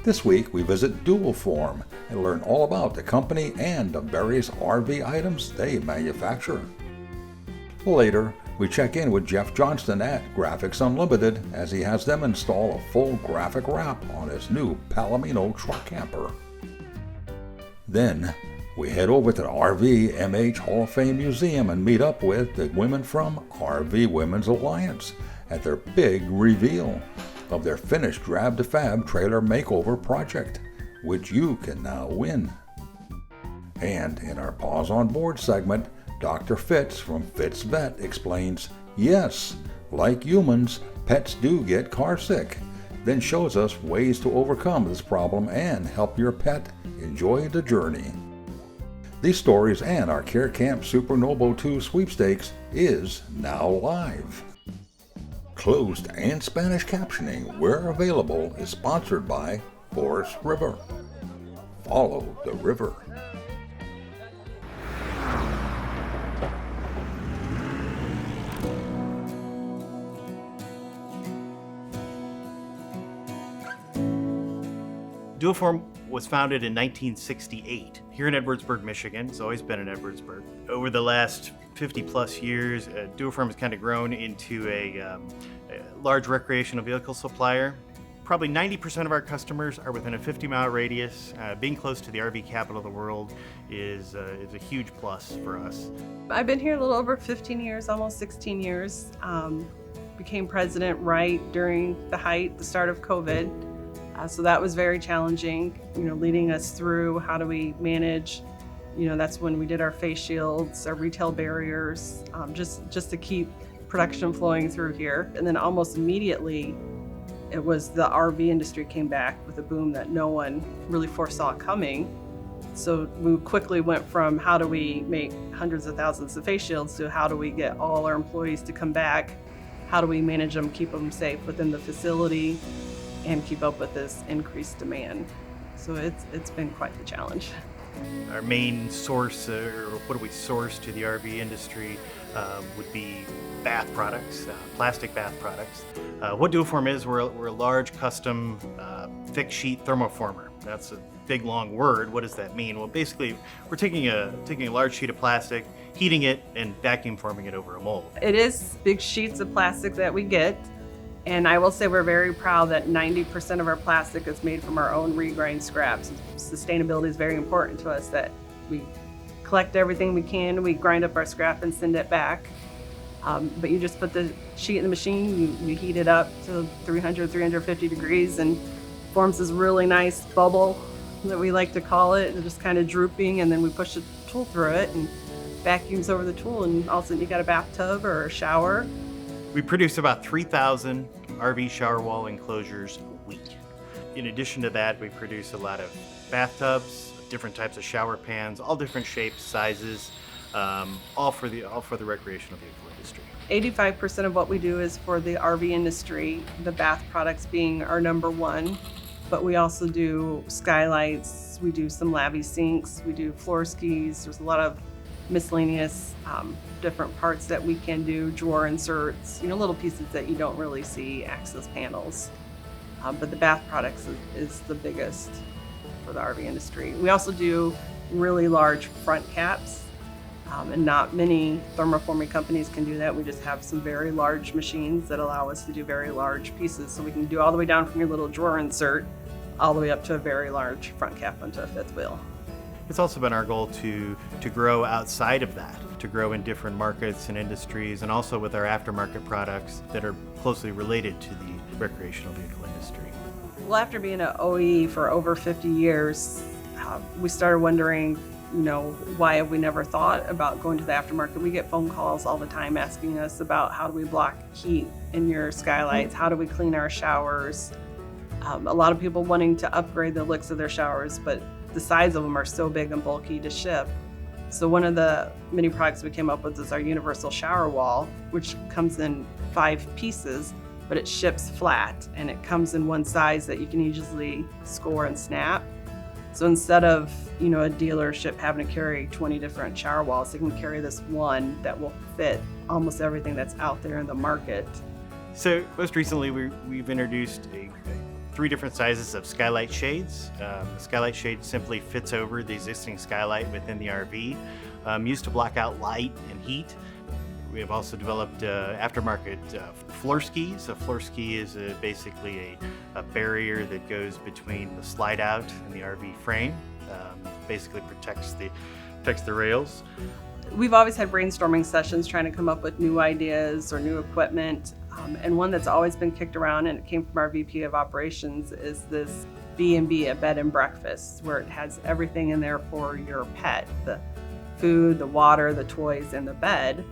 This week we visit Dual Form and learn all about the company and the various RV items they manufacture. Later, we check in with Jeff Johnston at Graphics Unlimited as he has them install a full graphic wrap on his new Palomino truck camper. Then, we head over to the RV MH Hall of Fame Museum and meet up with the women from RV Women's Alliance at their big reveal of their finished Drab to Fab trailer makeover project, which you can now win. And in our Paws on Board segment, Dr. Fitz from Fitz Vet explains, yes, like humans, pets do get car sick, then shows us ways to overcome this problem and help your pet enjoy the journey. These stories and our Care Camp Super Nobo 2 sweepstakes is now live. Closed and Spanish captioning, where available, is sponsored by Forest River. Follow the river. Dual Form was founded in 1968 here in Edwardsburg, Michigan. It's always been in Edwardsburg. Over the last 50 plus years, Dual Form has kind of grown into a large recreational vehicle supplier. Probably 90% of our customers are within a 50-mile radius. Being close to the RV capital of the world is a huge plus for us. I've been here a little over 15 years, almost 16 years. Became president right during the start of COVID. So that was very challenging, leading us through how do we manage, that's when we did our face shields, our retail barriers, just to keep production flowing through here. And then almost immediately, it was the RV industry came back with a boom that no one really foresaw coming. So we quickly went from how do we make hundreds of thousands of face shields to how do we get all our employees to come back, how do we manage them, keep them safe within the facility, and keep up with this increased demand. So it's been quite the challenge. Our main source, or what do we source to the RV industry, would be bath products, plastic bath products. What Dual Form is, we're a large custom thick sheet thermoformer. That's a big long word. What does that mean? Well, basically, we're taking a large sheet of plastic, heating it, and vacuum forming it over a mold. It is big sheets of plastic that we get. And I will say we're very proud that 90% of our plastic is made from our own regrind scraps. Sustainability is very important to us, that we collect everything we can, we grind up our scrap and send it back. But you just put the sheet in the machine, you heat it up to 300, 350 degrees and forms this really nice bubble that we like to call it. It's just kind of drooping, and then we push the tool through it and vacuums over the tool, and all of a sudden you got a bathtub or a shower. We produce about 3,000 RV shower wall enclosures a week. In addition to that, we produce a lot of bathtubs, different types of shower pans, all different shapes, sizes, all for the recreational vehicle industry. 85% of what we do is for the RV industry, the bath products being our number one. But we also do skylights, we do some lavvy sinks, we do floor skis. There's a lot of miscellaneous different parts that we can do, drawer inserts, little pieces that you don't really see, access panels. But the bath products is the biggest for the RV industry. We also do really large front caps, and not many thermoforming companies can do that. We just have some very large machines that allow us to do very large pieces. So we can do all the way down from your little drawer insert all the way up to a very large front cap onto a fifth wheel. It's also been our goal to grow outside of that, to grow in different markets and industries, and also with our aftermarket products that are closely related to the recreational vehicle industry. Well, after being an OE for over 50 years, we started wondering, why have we never thought about going to the aftermarket? We get phone calls all the time asking us about how do we block heat in your skylights, how do we clean our showers. A lot of people wanting to upgrade the looks of their showers, but the size of them are so big and bulky to ship. So one of the many products we came up with is our universal shower wall, which comes in 5 pieces, but it ships flat and it comes in one size that you can easily score and snap. So instead of, a dealership having to carry 20 different shower walls, they can carry this one that will fit almost everything that's out there in the market. So most recently we've introduced a 3 different sizes of skylight shades. The skylight shade simply fits over the existing skylight within the RV, used to block out light and heat. We have also developed aftermarket floor skis. A floor ski is basically a barrier that goes between the slide out and the RV frame. Basically protects the rails. We've always had brainstorming sessions trying to come up with new ideas or new equipment. And one that's always been kicked around, and it came from our VP of operations, is this B&B, a bed and breakfast, where it has everything in there for your pet, the food, the water, the toys, and the bed.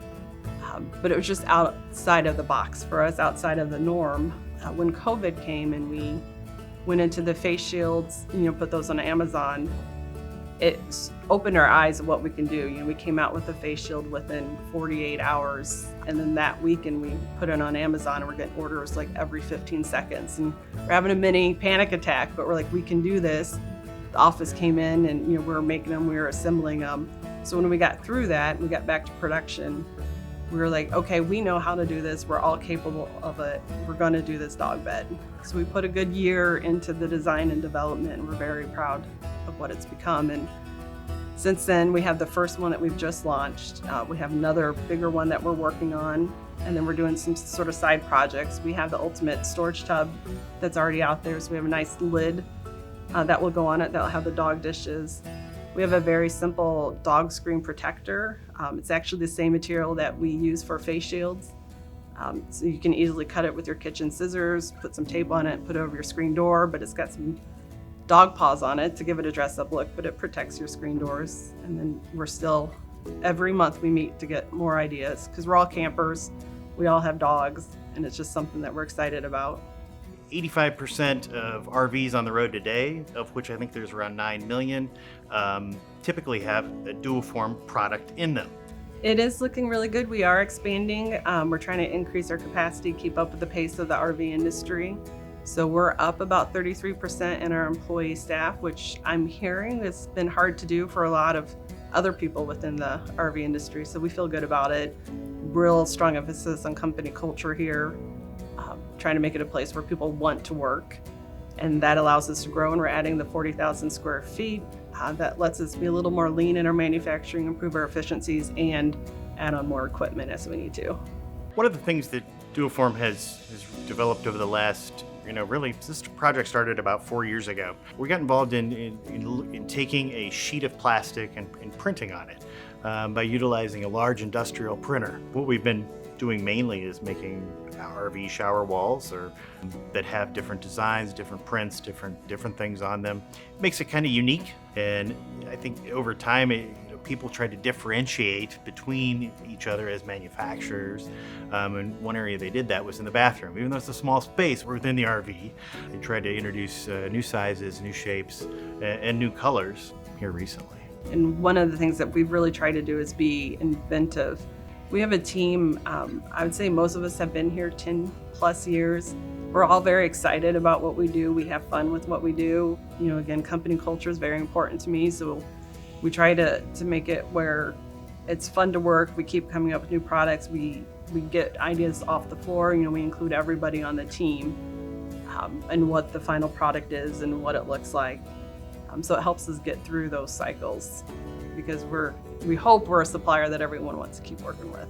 But it was just outside of the box for us, outside of the norm. When COVID came and we went into the face shields, put those on Amazon, it opened our eyes of what we can do. We came out with a face shield within 48 hours, and then that weekend we put it on Amazon, and we're getting orders like every 15 seconds. And we're having a mini panic attack, but we're like, we can do this. The office came in, and we were making them, we were assembling them. So when we got through that, we got back to production. We were like, okay, we know how to do this. We're all capable of it. We're going to do this dog bed. So we put a good year into the design and development, and we're very proud of what it's become. And since then, we have the first one that we've just launched. We have another bigger one that we're working on, and then we're doing some sort of side projects. We have the ultimate storage tub that's already out there, so we have a nice lid that will go on it that'll have the dog dishes. We have a very simple dog screen protector. It's actually the same material that we use for face shields. So you can easily cut it with your kitchen scissors, put some tape on it, put it over your screen door, but it's got some dog paws on it to give it a dress-up look, but it protects your screen doors. And then we're still, every month we meet to get more ideas, because we're all campers, we all have dogs, and it's just something that we're excited about. 85% of RVs on the road today, of which I think there's around 9 million, typically have a dual form product in them. It is looking really good. We are expanding. We're trying to increase our capacity, keep up with the pace of the RV industry. So we're up about 33% in our employee staff, which I'm hearing has been hard to do for a lot of other people within the RV industry. So we feel good about it. Real strong emphasis on company culture here. Trying to make it a place where people want to work, and that allows us to grow. And we're adding the 40,000 square feet. That lets us be a little more lean in our manufacturing, improve our efficiencies, and add on more equipment as we need to. One of the things that Dualform has developed over the last, really, this project started about 4 years ago. We got involved in taking a sheet of plastic and printing on it by utilizing a large industrial printer. What we've been doing mainly is making RV shower walls that have different designs, different prints, different things on them. It makes it kind of unique, and I think over time people try to differentiate between each other as manufacturers. And one area they did that was in the bathroom. Even though it's a small space within the RV, they tried to introduce new sizes, new shapes, and new colors here recently. And one of the things that we've really tried to do is be inventive. We have a team, I would say most of us have been here 10 plus years. We're all very excited about what we do. We have fun with what we do. Again, company culture is very important to me, so we try to make it where it's fun to work. We keep coming up with new products. We get ideas off the floor. We include everybody on the team and what the final product is and what it looks like. So it helps us get through those cycles, because we hope we're a supplier that everyone wants to keep working with.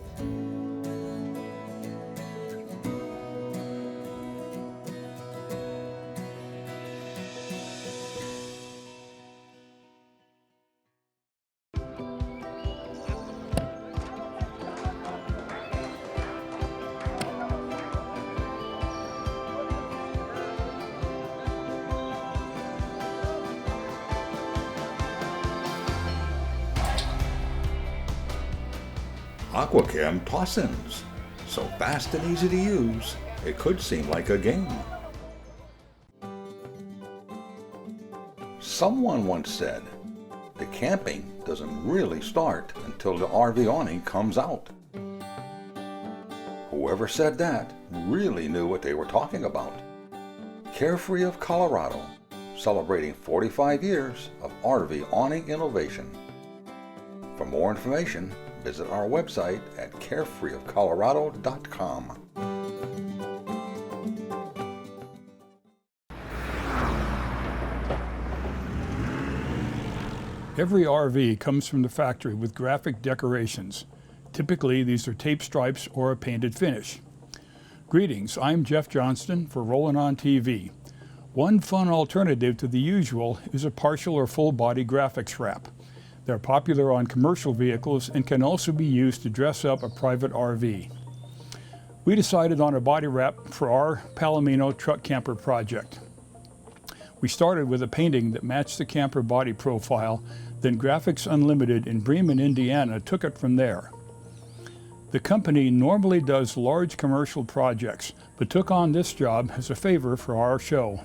Aquacam toss-ins. So fast and easy to use, it could seem like a game. Someone once said, the camping doesn't really start until the RV awning comes out. Whoever said that really knew what they were talking about. Carefree of Colorado, celebrating 45 years of RV awning innovation. For more information, visit our website at carefreeofcolorado.com. Every RV comes from the factory with graphic decorations. Typically, these are tape stripes or a painted finish. Greetings, I'm Jeff Johnston for Rollin on TV. One fun alternative to the usual is a partial or full body graphics wrap. They're popular on commercial vehicles and can also be used to dress up a private RV. We decided on a body wrap for our Palomino truck camper project. We started with a painting that matched the camper body profile, then Graphics Unlimited in Bremen, Indiana took it from there. The company normally does large commercial projects, but took on this job as a favor for our show.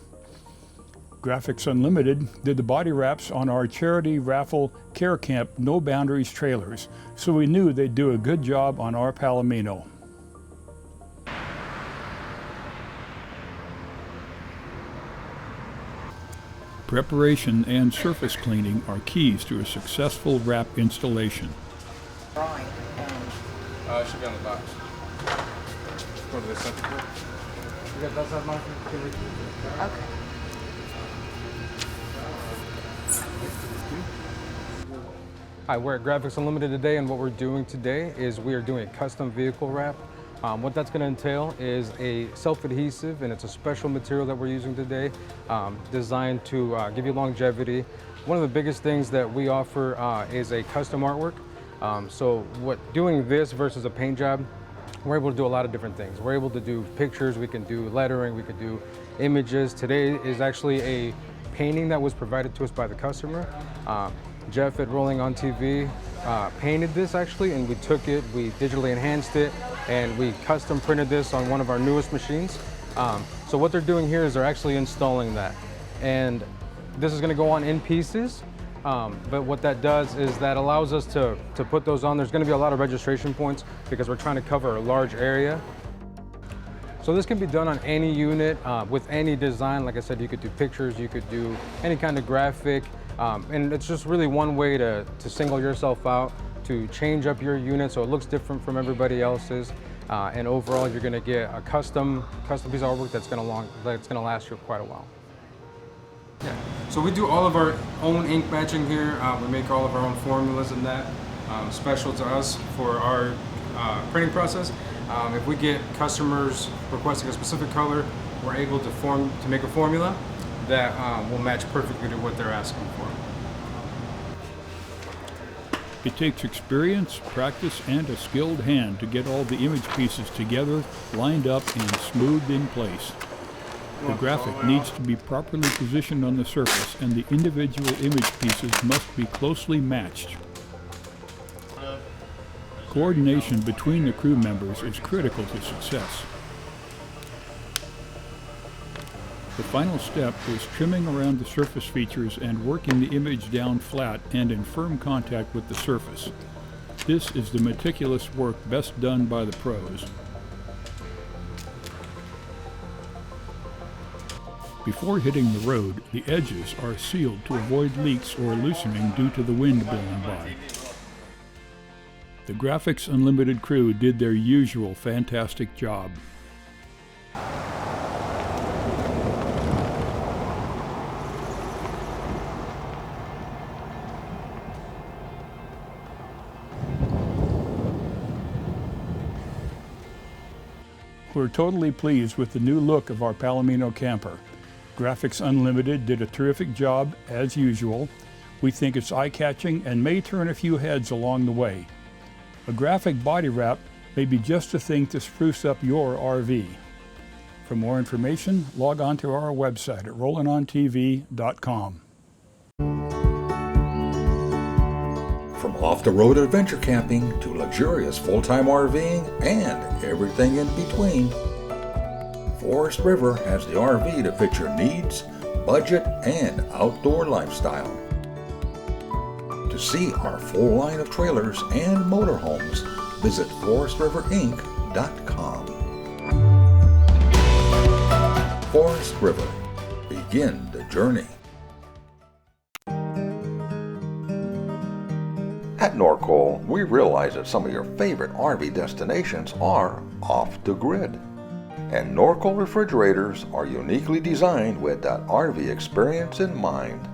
Graphics Unlimited did the body wraps on our charity raffle Care Camp No Boundaries trailers, so we knew they'd do a good job on our Palomino. Preparation and surface cleaning are keys to a successful wrap installation. Drawing. It should be on the box. Go to the center. You got that side marker? Okay. Hi, we're at Graphics Unlimited today, and what we're doing today is we are doing a custom vehicle wrap. What that's going to entail is a self-adhesive, and it's a special material that we're using today, designed to give you longevity. One of the biggest things that we offer is a custom artwork. So doing this versus a paint job, we're able to do a lot of different things. We're able to do pictures, we can do lettering, we could do images. Today is actually a painting that was provided to us by the customer. Jeff at Rollin on TV painted this actually, and we took it, we digitally enhanced it, and we custom printed this on one of our newest machines. So what they're doing here is they're actually installing that. And this is gonna go on in pieces, but what that does is that allows us to put those on. There's gonna be a lot of registration points because we're trying to cover a large area. So this can be done on any unit with any design. Like I said, you could do pictures, you could do any kind of graphic, and it's just really one way to single yourself out, to change up your unit so it looks different from everybody else's. And overall, you're gonna get a custom piece of artwork that's gonna last you quite a while. Yeah, so we do all of our own ink matching here. We make all of our own formulas and that, special to us for our printing process. If we get customers requesting a specific color, we're able to make a formula that will match perfectly to what they're asking for. It takes experience, practice, and a skilled hand to get all the image pieces together, lined up, and smoothed in place. The graphic needs to be properly positioned on the surface, and the individual image pieces must be closely matched. Coordination between the crew members is critical to success. The final step is trimming around the surface features and working the image down flat and in firm contact with the surface. This is the meticulous work best done by the pros. Before hitting the road, the edges are sealed to avoid leaks or loosening due to the wind blowing by. The Graphics Unlimited crew did their usual fantastic job. We're totally pleased with the new look of our Palomino camper. Graphics Unlimited did a terrific job, as usual. We think it's eye-catching and may turn a few heads along the way. A graphic body wrap may be just the thing to spruce up your RV. For more information, log on to our website at rollinontv.com. From off-the-road adventure camping to luxurious full-time RVing and everything in between, Forest River has the RV to fit your needs, budget, and outdoor lifestyle. To see our full line of trailers and motorhomes, visit forestriverinc.com. Forest River. Begin the journey. At Norcoal, we realize that some of your favorite RV destinations are off the grid. And Norcoal refrigerators are uniquely designed with that RV experience in mind.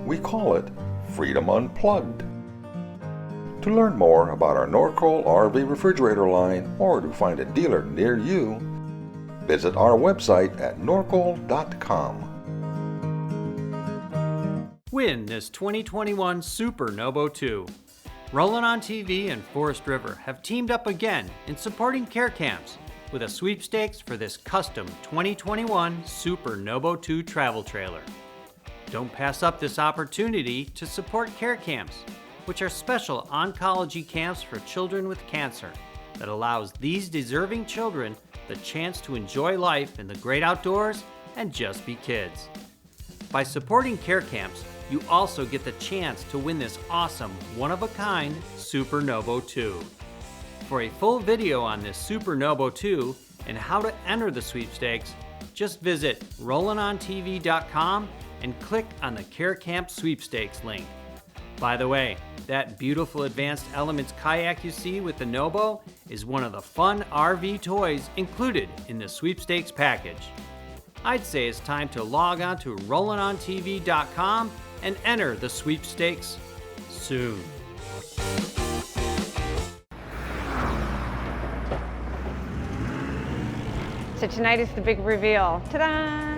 We call it Freedom Unplugged. To learn more about our Norcold RV refrigerator line or to find a dealer near you, visit our website at norcold.com. Win this 2021 Super Nobo 2. Rollin on TV and Forest River have teamed up again in supporting care camps with a sweepstakes for this custom 2021 Super Nobo 2 travel trailer. Don't pass up this opportunity to support care camps, which are special oncology camps for children with cancer that allows these deserving children the chance to enjoy life in the great outdoors and just be kids. By supporting care camps, you also get the chance to win this awesome, one-of-a-kind Super Nobo 2. For a full video on this Super Nobo 2 and how to enter the sweepstakes, just visit rollinontv.com and click on the Care Camp Sweepstakes link. By the way, that beautiful Advanced Elements kayak you see with the Nobo is one of the fun RV toys included in the sweepstakes package. I'd say it's time to log on to rollinontv.com and enter the sweepstakes soon. So tonight is the big reveal. Ta-da!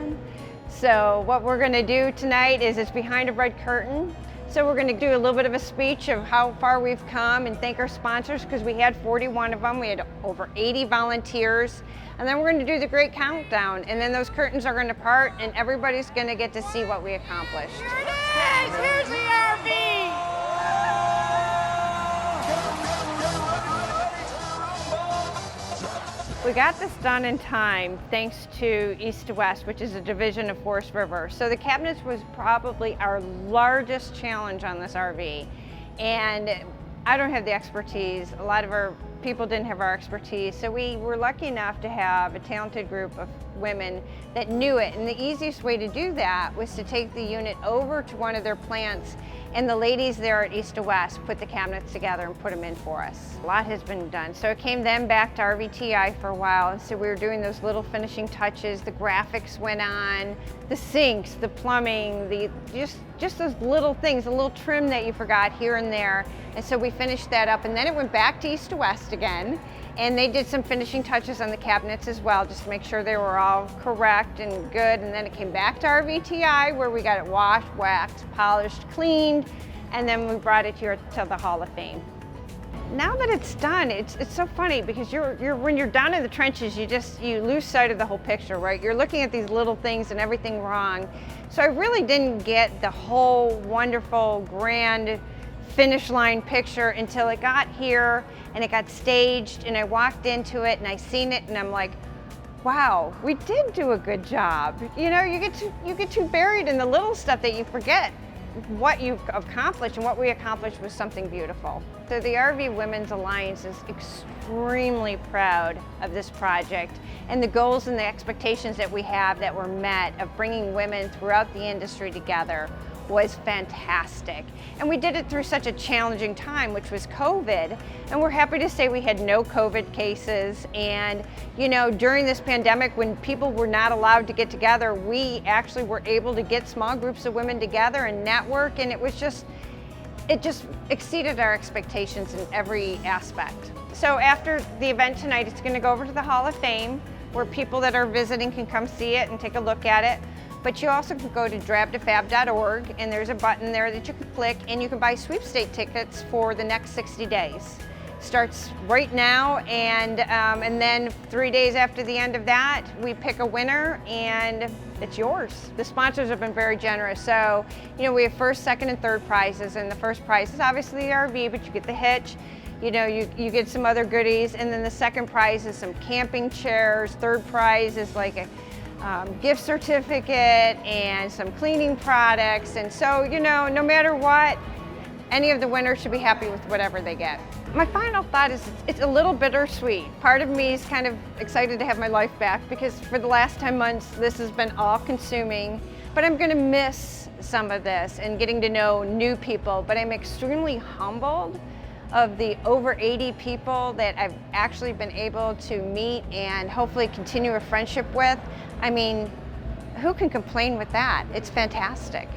So what we're going to do tonight is it's behind a red curtain. So we're going to do a little bit of a speech of how far we've come and thank our sponsors because we had 41 of them. We had over 80 volunteers. And then we're going to do the great countdown. And then those curtains are going to part and everybody's going to get to see what we accomplished. Here it is! Here's the RV! We got this done in time thanks to East to West, which is a division of Forest River. So the cabinets was probably our largest challenge on this RV. And I don't have the expertise. A lot of our people didn't have our expertise. So we were lucky enough to have a talented group of women that knew it. And the easiest way to do that was to take the unit over to one of their plants, and the ladies there at East to West put the cabinets together and put them in for us. A lot has been done. So it came then back to RVTI for a while, and so we were doing those little finishing touches. The graphics went on, the sinks, the plumbing, just those little things, a little trim that you forgot here and there. And so we finished that up, and then it went back to East to West again, and they did some finishing touches on the cabinets as well, just to make sure they were all correct and good. And then it came back to RVTI where we got it washed, waxed, polished, cleaned, and then we brought it here to the Hall of Fame. Now that it's done, it's so funny because when you're down in the trenches, you lose sight of the whole picture, right? You're looking at these little things and everything wrong. So I really didn't get the whole wonderful, grand finish line picture until it got here and it got staged and I walked into it and I seen it and I'm like, wow, we did do a good job. You know, you get too buried in the little stuff that you forget what you've accomplished, and what we accomplished was something beautiful. So the RV Women's Alliance is extremely proud of this project and the goals and the expectations that we have that were met of bringing women throughout the industry together was fantastic. And we did it through such a challenging time, which was COVID. And we're happy to say we had no COVID cases. And you know, during this pandemic, when people were not allowed to get together, we actually were able to get small groups of women together and network. And it just exceeded our expectations in every aspect. So after the event tonight, it's gonna go over to the Hall of Fame, where people that are visiting can come see it and take a look at it. But you also can go to drab2fab.org and there's a button there that you can click and you can buy sweepstake tickets for the next 60 days. Starts right now and then 3 days after the end of that, we pick a winner and it's yours. The sponsors have been very generous. So, you know, we have first, second, and third prizes, and the first prize is obviously the RV, but you get the hitch. You know, you get some other goodies, and then the second prize is some camping chairs. Third prize is like a gift certificate and some cleaning products. And so, you know, no matter what, any of the winners should be happy with whatever they get. My final thought is it's a little bittersweet. Part of me is kind of excited to have my life back because for the last 10 months, this has been all consuming, but I'm gonna miss some of this and getting to know new people, but I'm extremely humbled of the over 80 people that I've actually been able to meet and hopefully continue a friendship with. I mean, who can complain with that? It's fantastic.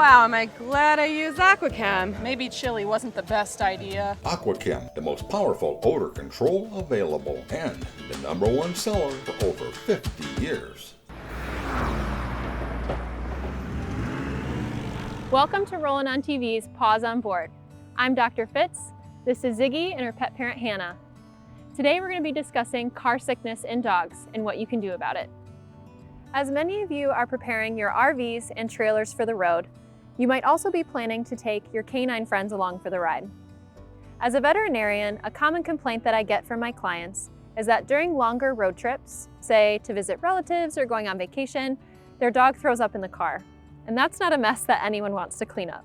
Wow, am I glad I used Aquacam. Maybe chili wasn't the best idea. Aquacam, the most powerful odor control available, and the #1 seller for over 50 years. Welcome to Rollin on TV's Paws on Board. I'm Dr. Fitz, this is Ziggy and her pet parent Hannah. Today we're going to be discussing car sickness in dogs and what you can do about it. As many of you are preparing your RVs and trailers for the road, you might also be planning to take your canine friends along for the ride. As a veterinarian, a common complaint that I get from my clients is that during longer road trips, say to visit relatives or going on vacation, their dog throws up in the car. And that's not a mess that anyone wants to clean up.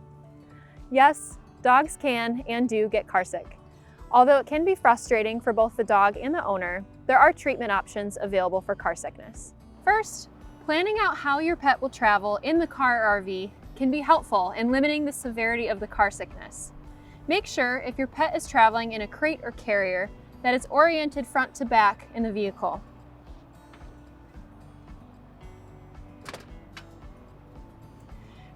Yes, dogs can and do get carsick. Although it can be frustrating for both the dog and the owner, there are treatment options available for car sickness. First, planning out how your pet will travel in the car or RV can be helpful in limiting the severity of the car sickness. Make sure if your pet is traveling in a crate or carrier that it's oriented front to back in the vehicle.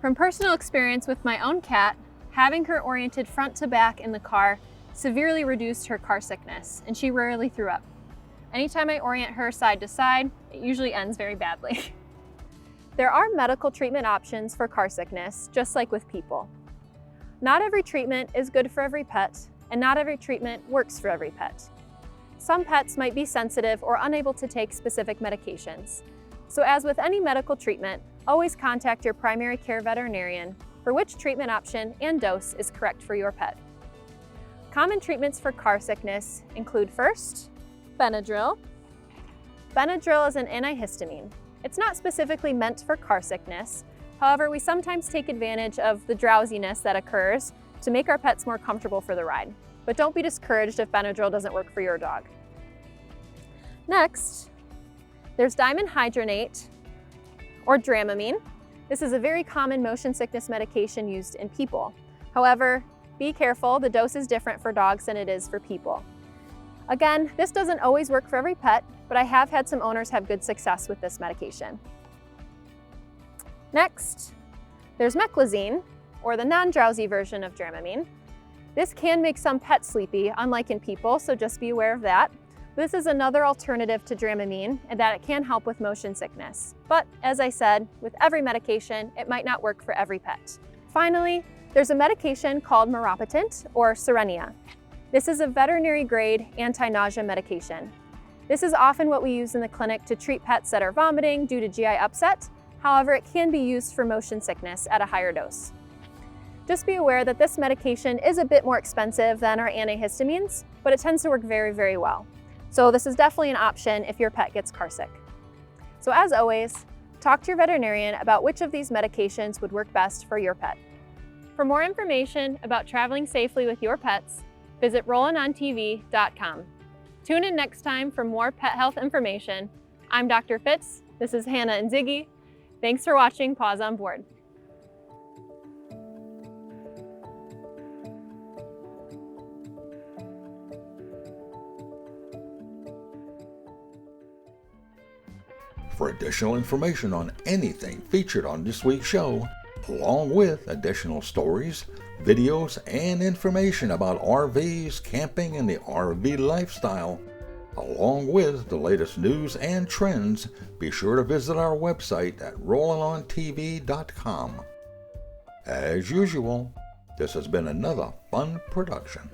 From personal experience with my own cat, having her oriented front to back in the car severely reduced her car sickness, and she rarely threw up. Anytime I orient her side to side, it usually ends very badly. There are medical treatment options for car sickness, just like with people. Not every treatment is good for every pet, and not every treatment works for every pet. Some pets might be sensitive or unable to take specific medications. So as with any medical treatment, always contact your primary care veterinarian for which treatment option and dose is correct for your pet. Common treatments for car sickness include first, Benadryl. Benadryl is an antihistamine. It's not specifically meant for car sickness. However, we sometimes take advantage of the drowsiness that occurs to make our pets more comfortable for the ride. But don't be discouraged if Benadryl doesn't work for your dog. Next, there's dimenhydrinate or Dramamine. This is a very common motion sickness medication used in people. However, be careful, the dose is different for dogs than it is for people. Again, this doesn't always work for every pet, but I have had some owners have good success with this medication. Next, there's meclizine, or the non-drowsy version of Dramamine. This can make some pets sleepy, unlike in people, so just be aware of that. This is another alternative to Dramamine in that it can help with motion sickness. But as I said, with every medication, it might not work for every pet. Finally, there's a medication called Mirapatent, or Cerenia. This is a veterinary-grade anti-nausea medication. This is often what we use in the clinic to treat pets that are vomiting due to GI upset. However, it can be used for motion sickness at a higher dose. Just be aware that this medication is a bit more expensive than our antihistamines, but it tends to work very, very well. So this is definitely an option if your pet gets carsick. So as always, talk to your veterinarian about which of these medications would work best for your pet. For more information about traveling safely with your pets, visit rollinontv.com. Tune in next time for more pet health information. I'm Dr. Fitz, this is Hannah and Ziggy. Thanks for watching Paws on Board. For additional information on anything featured on this week's show, along with additional stories, videos, and information about RVs, camping, and the RV lifestyle, along with the latest news and trends, be sure to visit our website at rollinontv.com. As usual, this has been another fun production.